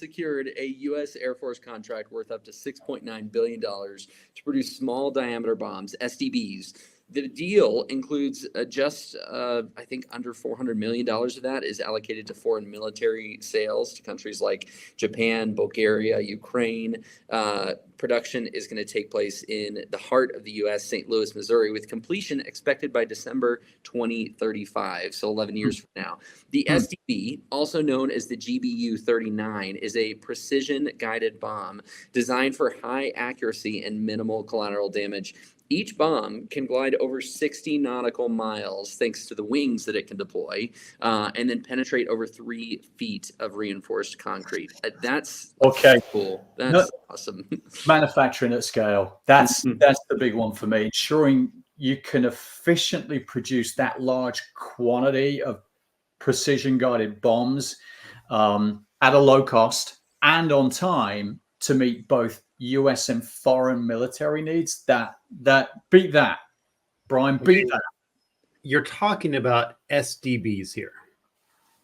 secured a U.S. Air Force contract worth up to $6.9 billion to produce small diameter bombs, SDBs. The deal includes I think, under $400 million of that is allocated to foreign military sales to countries like Japan, Bulgaria, Ukraine. Production is going to take place in the heart of the U.S., St. Louis, Missouri, with completion expected by December 2035, so 11 years from now. The SDB, also known as the GBU-39, is a precision-guided bomb designed for high accuracy and minimal collateral damage. Each bomb can glide over 60 nautical miles thanks to the wings that it can deploy, and then penetrate over 3 feet of reinforced concrete. That's cool. That's awesome. Manufacturing at scale. That's the big one for me. Ensuring you can efficiently produce that large quantity of precision-guided bombs at a low cost and on time to meet both U.S. and foreign military needs. That beat that, Brian, beat that. You're talking about SDBs here.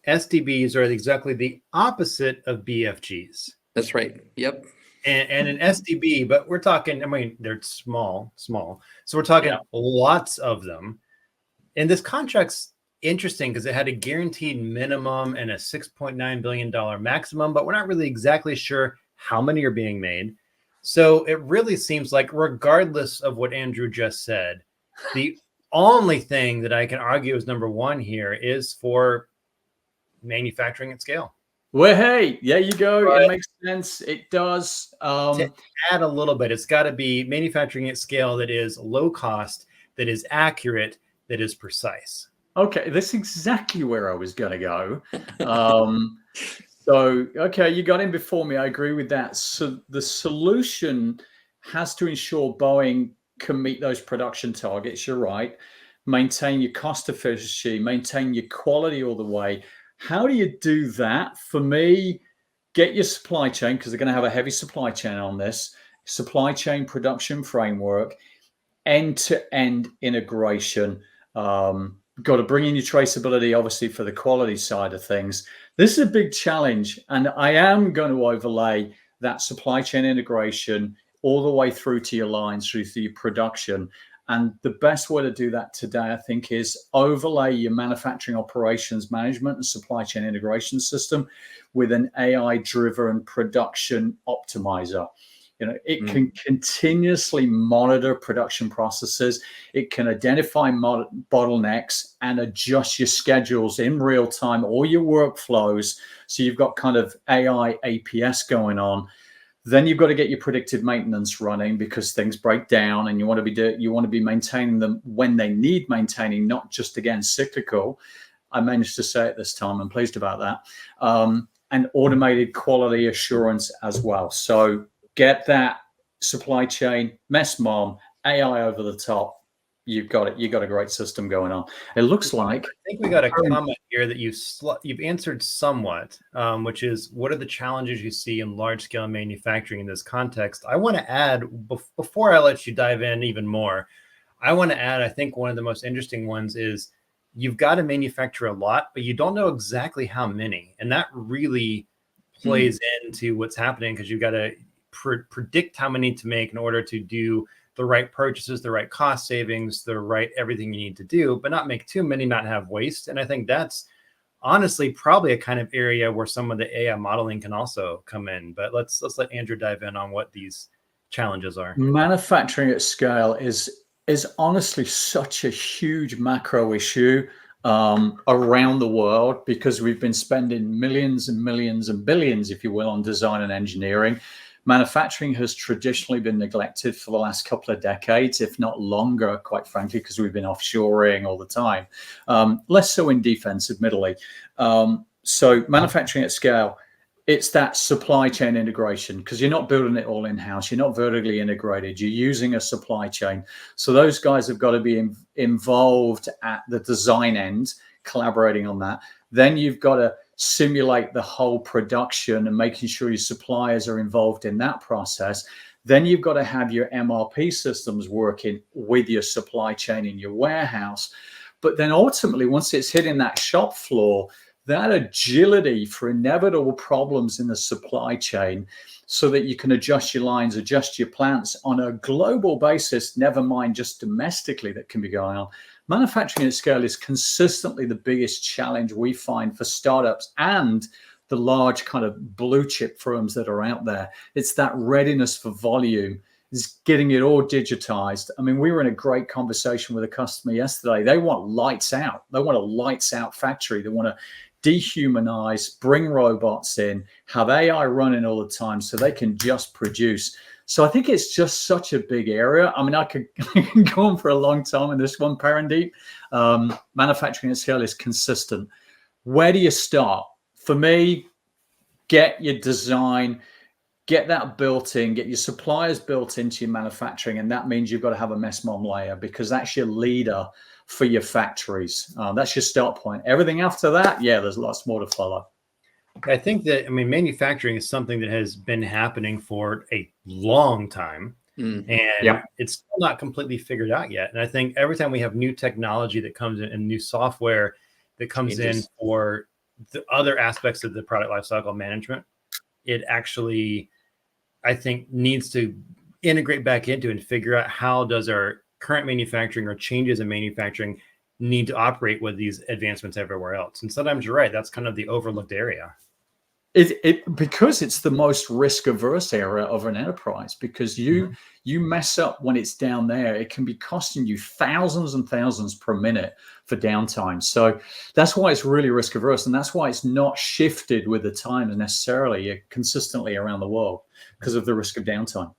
SDBs are exactly the opposite of BFGs. That's right. Yep. And an SDB, but we're talking, I mean, they're small. So we're talking lots of them. And this contract's interesting because it had a guaranteed minimum and a $6.9 billion maximum, but we're not really exactly sure how many are being made. So it really seems like, regardless of what Andrew just said, the only thing that I can argue is number one here is for manufacturing at scale. Well, hey, there you go. Right. It makes sense. It does. To add a little bit, it's got to be manufacturing at scale that is low cost, that is accurate, that is precise. Okay, that's exactly where I was going to go. So, okay, you got in before me. I agree with that. So the solution has to ensure Boeing can meet those production targets. You're right. Maintain your cost efficiency, maintain your quality all the way. How do you do that? For me, get your supply chain, because they're going to have a heavy supply chain on this, supply chain production framework, end-to-end integration. Got to bring in your traceability, obviously, for the quality side of things. This is a big challenge, and I am going to overlay that supply chain integration all the way through to your lines, through to your production. And the best way to do that today, I think, is overlay your manufacturing operations management and supply chain integration system with an AI-driven production optimizer. You know, it can continuously monitor production processes. It can identify bottlenecks and adjust your schedules in real time, all your workflows. So you've got kind of AI APS going on. Then you've got to get your predictive maintenance running, because things break down, and you want to be maintaining them when they need maintaining, not just, again, cyclical. I managed to say it this time. I'm pleased about that. And automated quality assurance as well. So get that supply chain, mess mom, AI over the top. You've got it. You've got a great system going on. It looks like. I think we got a comment here that you've answered somewhat, which is, what are the challenges you see in large scale manufacturing in this context? I want to add, before I let you dive in even more, I want to add, I think one of the most interesting ones is you've got to manufacture a lot, but you don't know exactly how many. And that really plays into what's happening, because you've got to predict how many to make in order to do the right purchases, the right cost savings, the right everything you need to do, but not make too many, not have waste. And I think that's honestly probably a kind of area where some of the AI modeling can also come in. But let's let Andrew dive in on what these challenges are. Manufacturing at scale is honestly such a huge macro issue around the world, because we've been spending millions and millions and billions, if you will, on design and engineering. Manufacturing has traditionally been neglected for the last couple of decades, if not longer, quite frankly, because we've been offshoring all the time. Less so in defense, admittedly. So manufacturing at scale, it's that supply chain integration, because you're not building it all in-house. You're not vertically integrated. You're using a supply chain. So those guys have got to be involved at the design end, collaborating on that. Then you've got to simulate the whole production and making sure your suppliers are involved in that process. Then you've got to have your MRP systems working with your supply chain in your warehouse. But then ultimately, once it's hitting that shop floor, that agility for inevitable problems in the supply chain so that you can adjust your lines, adjust your plants on a global basis, never mind just domestically that can be going on. Manufacturing at scale is consistently the biggest challenge we find for startups and the large kind of blue chip firms that are out there. It's that readiness for volume, is getting it all digitized. I mean, we were in a great conversation with a customer yesterday. They want lights out. They want a lights out factory. They want to dehumanize, bring robots in, have AI running all the time so they can just produce. So I think it's just such a big area. I mean, I can go on for a long time in this one, Parandeep. Manufacturing at scale is consistent. Where do you start? For me, get your design, get that built in, get your suppliers built into your manufacturing. And that means you've got to have a MESMOM layer because that's your leader for your factories. That's your start point. Everything after that, yeah, there's lots more to follow. I think that, I mean, manufacturing is something that has been happening for a long time, and it's still not completely figured out yet. And I think every time we have new technology that comes in and new software that comes in for the other aspects of the product lifecycle management, it actually, I think, needs to integrate back into and figure out how does our current manufacturing or changes in manufacturing need to operate with these advancements everywhere else. And sometimes you're right, that's kind of the overlooked area. Because it's the most risk averse area of an enterprise, because you mess up when it's down there, it can be costing you thousands and thousands per minute for downtime. So that's why it's really risk averse, and that's why it's not shifted with the times necessarily consistently around the world because of the risk of downtime.